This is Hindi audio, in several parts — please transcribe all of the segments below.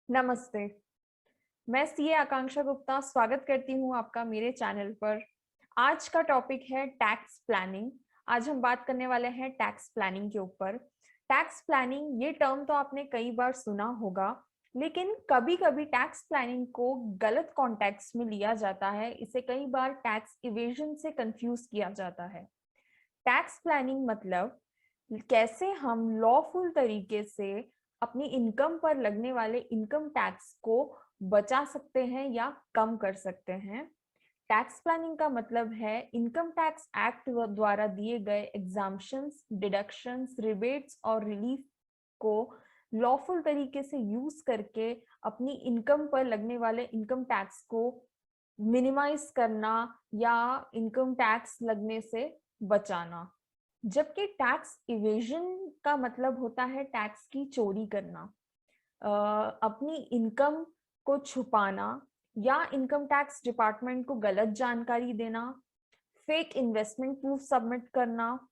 नमस्ते, मैं सीए आकांक्षा गुप्ता स्वागत करती हूँ आपका मेरे चैनल पर। आज का टॉपिक है टैक्स प्लानिंग। आज हम बात करने वाले हैं टैक्स प्लानिंग के ऊपर। टैक्स प्लानिंग ये टर्म तो आपने कई बार सुना होगा, लेकिन कभी-कभी टैक्स प्लानिंग को गलत कॉन्टेक्स्ट में लिया जाता है। इसे कई बार टैक्स इवेजन से कंफ्यूज किया जाता है। टैक्स प्लानिंग मतलब कैसे हम लॉफुल तरीके से अपनी इनकम पर लगने वाले इनकम टैक्स को बचा सकते हैं या कम कर सकते हैं। टैक्स प्लानिंग का मतलब है इनकम टैक्स एक्ट द्वारा दिए गए एग्जाम्पशंस, डिडक्शंस, रिबेट्स और रिलीफ को लॉफुल तरीके से यूज करके अपनी इनकम पर लगने वाले इनकम टैक्स को मिनिमाइज करना या इनकम टैक्स लगने से बचाना। जबकि टैक्स इवेजन का मतलब होता है टैक्स की चोरी करना, अपनी इनकम को छुपाना या इनकम टैक्स डिपार्टमेंट को गलत जानकारी देना, फेक इन्वेस्टमेंट प्रूफ सबमिट करना।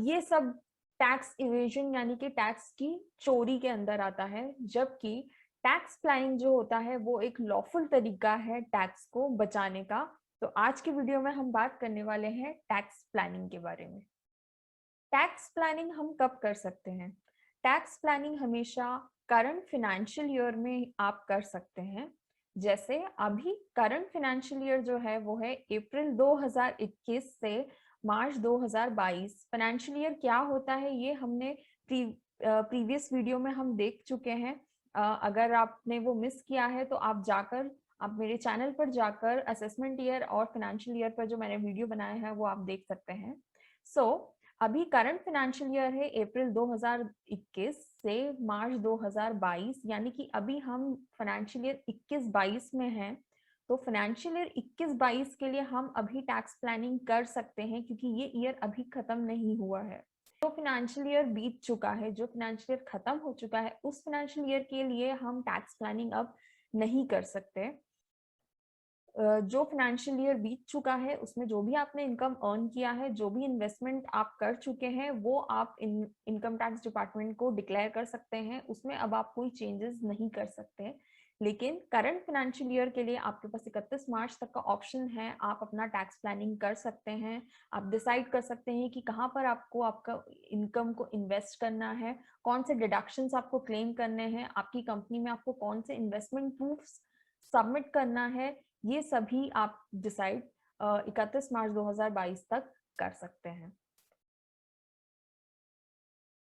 ये सब टैक्स इवेजन यानी कि टैक्स की चोरी के अंदर आता है। जबकि टैक्स प्लानिंग जो होता है वो एक लॉफुल तरीका है टैक्स को बचाने का। तो आज की वीडियो में हम बात करने वाले हैं टैक्स प्लानिंग के बारे में। टैक्स प्लानिंग हम कब कर सकते हैं? टैक्स प्लानिंग हमेशा करंट फाइनेंशियल ईयर में आप कर सकते हैं। जैसे अभी करंट फाइनेंशियल ईयर जो है वो है अप्रैल 2021 से मार्च 2022। फाइनेंशियल ईयर क्या होता है ये हमने प्रीवियस वीडियो में हम देख चुके हैं। अगर आपने वो मिस किया है तो आप मेरे चैनल पर जाकर असेसमेंट ईयर और फाइनेंशियल ईयर पर जो मैंने वीडियो बनाया है वो आप देख सकते हैं। अभी करंट फाइनेंशियल ईयर है अप्रैल 2021 से मार्च 2022, यानी कि अभी हम फाइनेंशियल ईयर 21-22 में हैं। तो फाइनेंशियल ईयर 21-22 के लिए हम अभी टैक्स प्लानिंग कर सकते हैं क्योंकि ये ईयर अभी खत्म नहीं हुआ है। जो फाइनेंशियल ईयर बीत चुका है, जो फाइनेंशियल ईयर खत्म हो चुका है, उस फाइनेंशियल ईयर के लिए हम टैक्स प्लानिंग अब नहीं कर सकते। जो फाइनेंशियल ईयर बीत चुका है उसमें जो भी आपने इनकम अर्न किया है, जो भी इन्वेस्टमेंट आप कर चुके हैं, वो आप इनकम टैक्स डिपार्टमेंट को डिक्लेयर कर सकते हैं। उसमें अब आप कोई चेंजेस नहीं कर सकते। लेकिन करंट फाइनेंशियल ईयर के लिए आपके पास 31 मार्च तक का ऑप्शन है। आप अपना टैक्स प्लानिंग कर सकते हैं। आप डिसाइड कर सकते हैं कि कहाँ पर आपको आपका इनकम को इन्वेस्ट करना है, कौन से डिडक्शंस आपको क्लेम करने हैं, आपकी कंपनी में आपको कौन से इन्वेस्टमेंट प्रूफ्स सबमिट करना है। ये सभी आप डिसाइड 31 मार्च 2022 तक कर सकते हैं।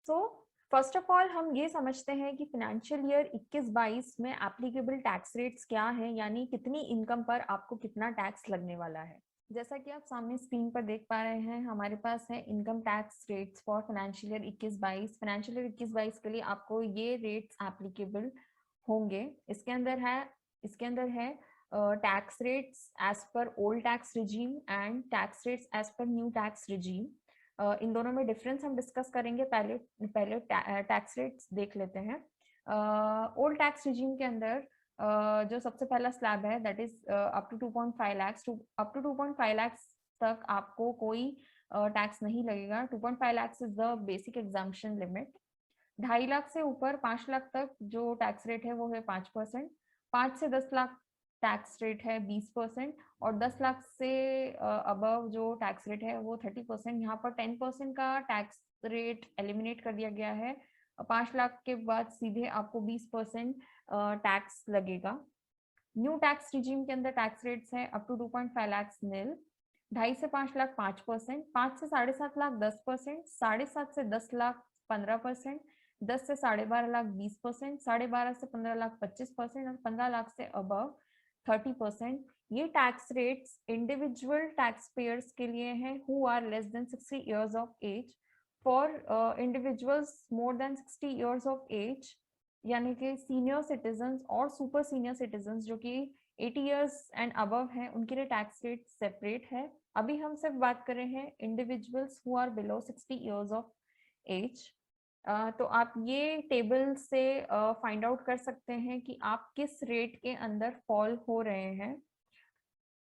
तो फर्स्ट ऑफ ऑल हम ये समझते हैं कि फाइनेंशियल ईयर 21-22 में एप्लीकेबल टैक्स रेट्स क्या है, यानी कितनी इनकम पर आपको कितना टैक्स लगने वाला है। जैसा कि आप सामने स्क्रीन पर देख पा रहे हैं, हमारे पास है income tax rates for financial year 21-22। Financial year 21-22 के लिए आपको ये रेट्स एप्लीकेबल होंगे। इसके अंदर है tax rates as per old tax regime and tax rates as per new tax regime. इन दोनों में डिफरेंस हम डिस्कस करेंगे। पहले पहले टैक्स रेट्स देख लेते हैं। ओल्ड टैक्स रिजीम के अंदर जो सबसे पहला स्लैब है that is up to 2.5 lakh, up to 2.5 lakh तक आपको कोई टैक्स नहीं लगेगा। 2.5 lakh is the basic exemption limit. 2.5 lakh से ऊपर 5 लाख तक जो टैक्स रेट है वो है 5%। 5 से 10 लाख टैक्स रेट है 20%। और 10 लाख से अबव जो टैक्स रेट है वो 30%। यहाँ पर 10% का टैक्स रेट एलिमिनेट कर दिया गया है। 5 लाख के बाद सीधे आपको 20% टैक्स लगेगा। न्यू टैक्स रिजीम के अंदर टैक्स रेट्स है अप टू 2.5 लाख नील, 2.5 से 5 लाख 5%, 5 से 7.5 लाख 10%, 7.5 से 10 लाख 15%, 10 से 12.5 लाख 20%, 12.5 से 15 लाख 25% और 15 लाख से अबव 30%। ये tax rates individual tax payers के लिए हैं who are less than 60 years of age. For individuals more than 60 years of age, यानी कि सीनियर सिटीजन और सुपर सीनियर सिटीजन जो कि 80 इयर्स एंड अबव है, उनके लिए टैक्स रेट सेपरेट है। अभी हम सिर्फ बात कर रहे हैं individuals who are below 60 years of age. तो आप ये टेबल से फाइंड आउट कर सकते हैं कि आप किस रेट के अंदर फॉल हो रहे हैं।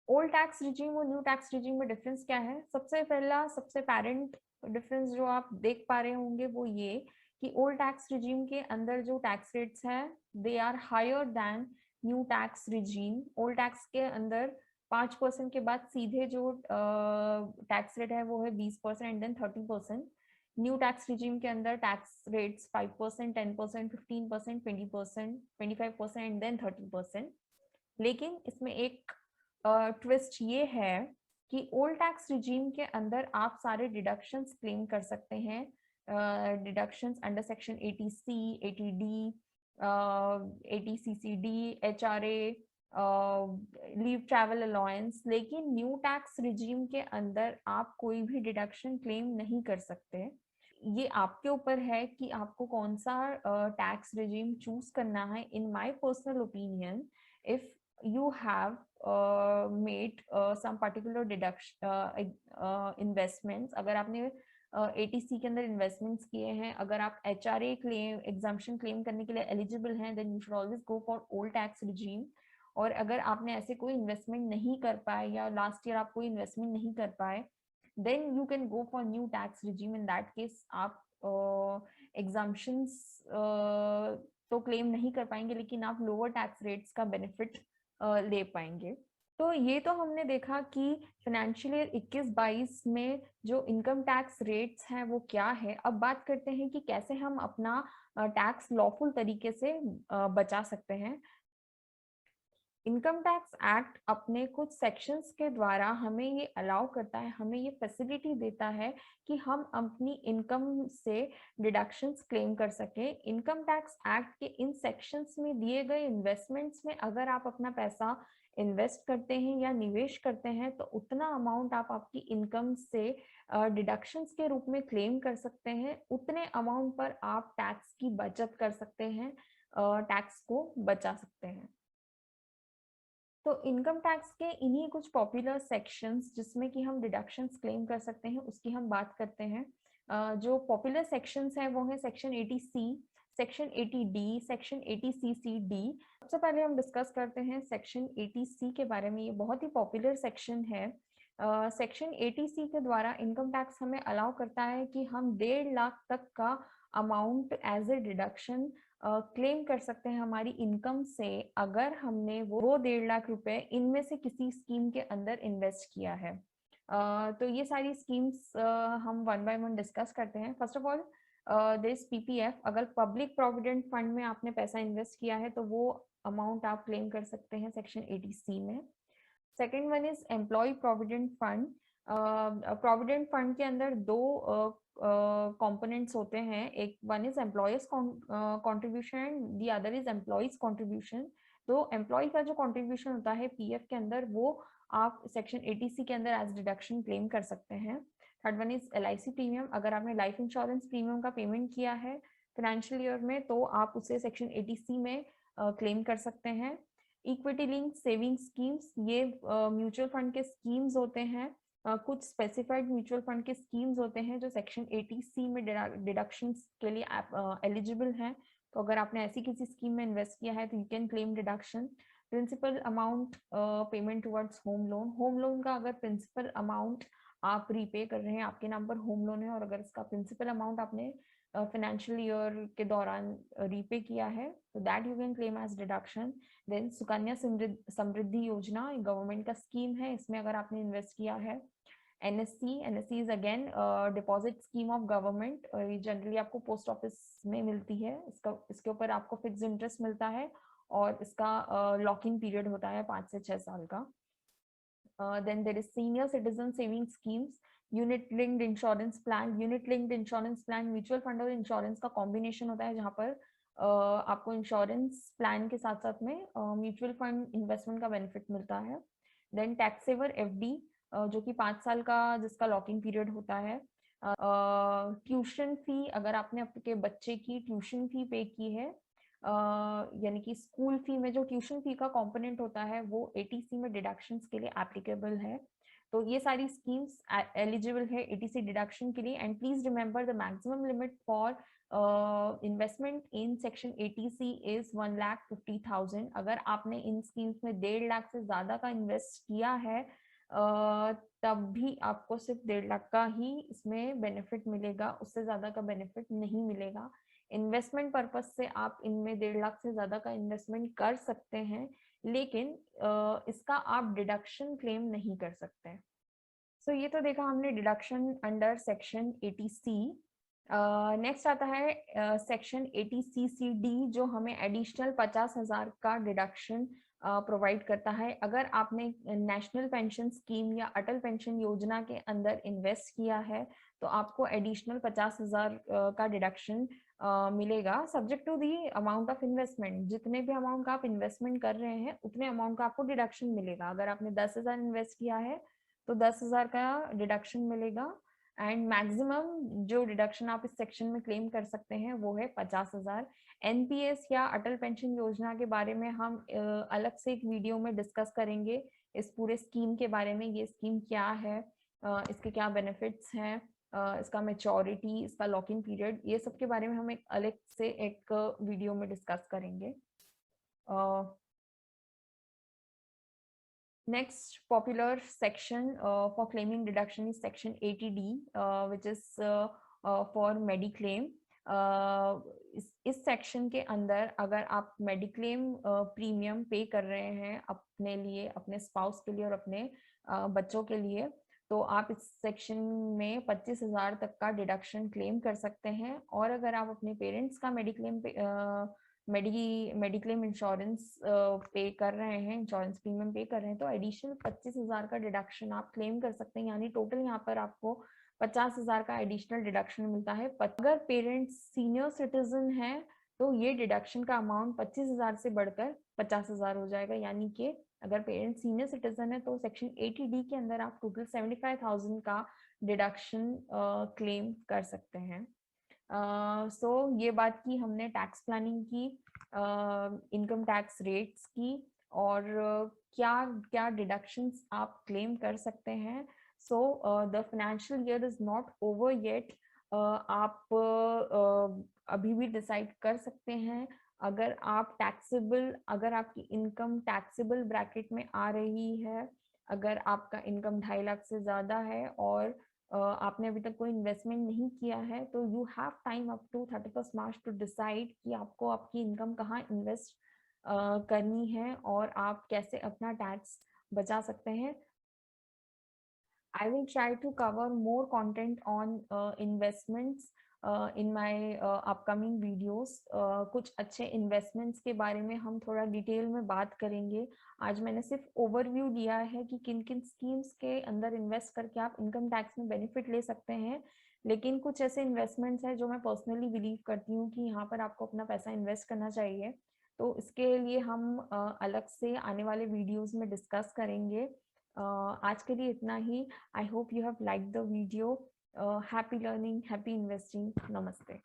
ओल्ड टैक्स रिजीम और न्यू टैक्स रिजीम में डिफरेंस क्या है? सबसे पहला, सबसे पैरेंट डिफरेंस जो आप देख पा रहे होंगे वो ये कि ओल्ड टैक्स रिजीम के अंदर जो टैक्स रेट्स हैं they are higher than new tax regime. Old tax के अंदर 5% के बाद सीधे जो टैक्स रेट है वो है 20% and then 30%। New tax regime के अंदर टैक्स रेट्स 5%, 10%, 15%, 20%, 25% एंड देन 30%। लेकिन इसमें एक ट्विस्ट ये है कि ओल्ड टैक्स रिजीम के अंदर आप सारे डिडक्शंस क्लेम कर सकते हैं, deductions under section 80C, 80D, 80CCD, HRA, leave travel allowance. लेकिन न्यू टैक्स रिजीम के अंदर आप कोई भी डिडक्शन क्लेम नहीं कर सकते। ये आपके ऊपर है कि आपको कौन सा टैक्स रिजीम चूज करना है। In my personal opinion, if you have made some particular deduction investments, अगर आपने ATC के अंदर इन्वेस्टमेंट्स किए हैं, अगर आप HRA क्लेम एग्जाम्पशन क्लेम करने के लिए एलिजिबल हैं, then you should always go for old tax regime. और अगर आपने ऐसे कोई इन्वेस्टमेंट नहीं कर पाए या लास्ट ईयर आप कोई इन्वेस्टमेंट नहीं कर पाए, then you can go for new tax regime. In that case आप एग्जाम्पशंस तो क्लेम नहीं कर पाएंगे, लेकिन आप लोअर टैक्स रेट्स का बेनिफिट ले पाएंगे। तो ये तो हमने देखा कि फाइनेंशियल ईयर 21-22 में जो इनकम टैक्स रेट्स हैं वो क्या है। अब बात करते हैं कि कैसे हम अपना टैक्स लॉफुल तरीके से बचा सकते हैं। इनकम टैक्स एक्ट अपने कुछ सेक्शंस के द्वारा हमें ये अलाउ करता है, हमें ये फैसिलिटी देता है कि हम अपनी इनकम से डिडक्शंस क्लेम कर सकें। इनकम टैक्स एक्ट के इन सेक्शंस में दिए गए इन्वेस्टमेंट्स में अगर आप अपना पैसा इन्वेस्ट करते हैं या निवेश करते हैं तो उतना अमाउंट आप आपकी इनकम से डिडक्शंस के रूप में क्लेम कर सकते हैं। उतने अमाउंट पर आप टैक्स की बचत कर सकते हैं, टैक्स को बचा सकते हैं। तो इनकम टैक्स के इन्हीं कुछ पॉपुलर सेक्शंस जिसमें कि हम डिडक्शंस क्लेम कर सकते हैं उसकी हम बात करते हैं। जो पॉपुलर सेक्शंस हैं वो है section 80C, section 80D, section 80CCD। सबसे पहले हम डिस्कस करते हैं सेक्शन 80C के बारे में। ये बहुत ही पॉपुलर सेक्शन है। सेक्शन 80C के द्वारा इनकम टैक्स हमें अलाउ करता है कि हम 1.5 लाख तक का amount as a deduction claim कर सकते हैं हमारी इनकम से, अगर हमने वो 1.5 लाख रुपए इनमें से किसी स्कीम के अंदर इन्वेस्ट किया है। तो ये सारी स्कीम्स हम वन बाय वन डिस्कस करते हैं। First of all this PPF, अगर पब्लिक प्रोविडेंट फंड में आपने पैसा इन्वेस्ट किया है तो वो अमाउंट आप क्लेम कर सकते हैं सेक्शन 80C में। Second one is employee provident fund. Provident fund के अंदर दो कंपोनेंट्स होते हैं, एक one is employee's contribution and the other is employee's contribution. तो एम्प्लॉय का जो कंट्रीब्यूशन होता है PF के अंदर वो आप सेक्शन 80C के अंदर एज डिडक्शन क्लेम कर सकते हैं। Third one is LIC premium. अगर आपने लाइफ इंश्योरेंस प्रीमियम का पेमेंट किया है फाइनेंशियल ईयर में तो आप उसे सेक्शन 80C में क्लेम कर सकते हैं। इक्विटी लिंक सेविंग स्कीम्स, ये म्यूचुअल फंड के स्कीम्स होते हैं। कुछ स्पेसिफाइड म्यूचुअल फंड के स्कीम्स होते हैं जो सेक्शन 80C में डिडक्शंस के लिए एलिजिबल हैं। तो अगर आपने ऐसी किसी स्कीम में इन्वेस्ट किया है तो you can claim deduction. Principal amount payment towards home loan. Home loan का अगर प्रिंसिपल अमाउंट आप रीपे कर रहे हैं, आपके नाम पर होम लोन है और अगर इसका प्रिंसिपल अमाउंट आपने फाइनेंशियल ईयर के दौरान रीपे किया है तो that you can claim as deduction. Then Sukanya Samriddhi Yojana government का स्कीम है, इसमें अगर आपने इन्वेस्ट किया है। NSC is again deposit scheme of government, generally आपको पोस्ट ऑफिस में मिलती है। इसके ऊपर आपको फिक्स इंटरेस्ट मिलता है और इसका लॉक इन पीरियड होता है 5 से 6 साल का। Then there is senior citizen saving schemes, unit linked insurance plan. Unit linked insurance plan mutual fund और इंश्योरेंस का कॉम्बिनेशन होता है जहाँ पर आपको इंश्योरेंस प्लान के साथ साथ में म्यूचुअल फंड इन्वेस्टमेंट का बेनिफिट मिलता है। देन टैक्स सेवर FD जो कि 5 साल का जिसका लॉकिंग पीरियड होता है। ट्यूशन फी, अगर आपने आपके बच्चे की ट्यूशन फी पे की है, यानी कि स्कूल फी में जो ट्यूशन फी का कंपोनेंट होता है वो 80C में डिडक्शंस के लिए एप्लीकेबल है। तो ये सारी स्कीम्स एलिजिबल है एटीसी डिडक्शन के लिए। And please remember the maximum limit for investment in section 80C is 1,50,000। अगर आपने इन स्कीम्स में 1.5 लाख से ज्यादा का इन्वेस्ट किया है तब भी आपको सिर्फ 1.5 लाख का ही इसमें बेनिफिट मिलेगा, उससे ज्यादा का बेनिफिट नहीं मिलेगा। इन्वेस्टमेंट पर्पज से आप इनमें 1.5 लाख से ज्यादा का इन्वेस्टमेंट कर सकते हैं, लेकिन इसका आप डिडक्शन क्लेम नहीं कर सकते। सो ये तो देखा हमने deduction under section 80C। Next आता है सेक्शन 80CCD जो हमें एडिशनल 50,000 का डिडक्शन प्रोवाइड करता है। अगर आपने नेशनल पेंशन स्कीम या अटल पेंशन योजना के अंदर इन्वेस्ट किया है तो आपको एडिशनल 50,000 का डिडक्शन मिलेगा, subject to the amount of investment. जितने भी अमाउंट का आप इन्वेस्टमेंट कर रहे हैं उतने अमाउंट का आपको डिडक्शन मिलेगा। अगर आपने 10,000 इन्वेस्ट किया है तो 10,000 का डिडक्शन मिलेगा। एंड मैक्सिमम जो डिडक्शन आप इस सेक्शन में क्लेम कर सकते हैं वो है 50,000। एनपीएस या अटल पेंशन योजना के बारे में हम अलग से एक वीडियो में डिस्कस करेंगे, इस पूरे स्कीम के बारे में। ये स्कीम क्या है, इसके क्या बेनिफिट्स हैं, इसका मैच्योरिटी, इसका लॉक इन पीरियड, ये सब के बारे में हम एक अलग से एक वीडियो में डिस्कस करेंगे। Next popular section for claiming deduction is section 80D, which is for mediclaim. इस सेक्शन के अंदर अगर आप मेडिक्लेम प्रीमियम पे कर रहे हैं अपने लिए, अपने स्पाउस के लिए और अपने बच्चों के लिए, तो आप इस सेक्शन में 25,000 तक का डिडक्शन क्लेम कर सकते हैं। और अगर आप अपने पेरेंट्स का मेडिक्लेम इंश्योरेंस पे कर रहे हैं, इंश्योरेंस प्रीमियम पे कर रहे हैं, तो एडिशनल 25,000 का डिडक्शन आप क्लेम कर सकते हैं। यानी टोटल यहाँ पर आपको 50,000 का एडिशनल डिडक्शन मिलता है। अगर पेरेंट्स सीनियर सिटीजन है तो ये डिडक्शन का अमाउंट 25,000 से बढ़कर 50,000 हो जाएगा। यानी कि अगर पेरेंट्स सीनियर सिटीजन है तो सेक्शन 80D के अंदर आप टोटल 75,000 का डिडक्शन क्लेम कर सकते हैं। सो ये बात की हमने टैक्स प्लानिंग की, इनकम टैक्स रेट्स की, और क्या क्या डिडक्शंस आप क्लेम कर सकते हैं। So the financial year is not over yet. आप अभी भी डिसाइड कर सकते हैं। अगर आप टैक्सेबल, अगर आपकी इनकम टैक्सेबल ब्रैकेट में आ रही है, अगर आपका इनकम 2.5 लाख से ज्यादा है और आपने अभी तक कोई इन्वेस्टमेंट नहीं किया है, तो you have time up to 31 March to decide कि आपको आपकी इनकम कहाँ इन्वेस्ट करनी है और आप कैसे अपना टैक्स बचा सकते हैं। I will try to cover more content on investments in my upcoming videos. कुछ अच्छे इन्वेस्टमेंट्स के बारे में हम थोड़ा डिटेल में बात करेंगे। आज मैंने सिर्फ ओवरव्यू दिया है कि किन किन स्कीम्स के अंदर इन्वेस्ट करके आप इनकम टैक्स में बेनिफिट ले सकते हैं, लेकिन कुछ ऐसे इन्वेस्टमेंट्स हैं जो मैं पर्सनली बिलीव करती हूँ कि यहाँ पर आपको अपना पैसा इन्वेस्ट करना चाहिए। तो इसके लिए हम अलग से आने वाले वीडियोस में डिस्कस करेंगे। आज के लिए इतना ही। I hope you have like the video. Happy learning, happy investing. नमस्ते।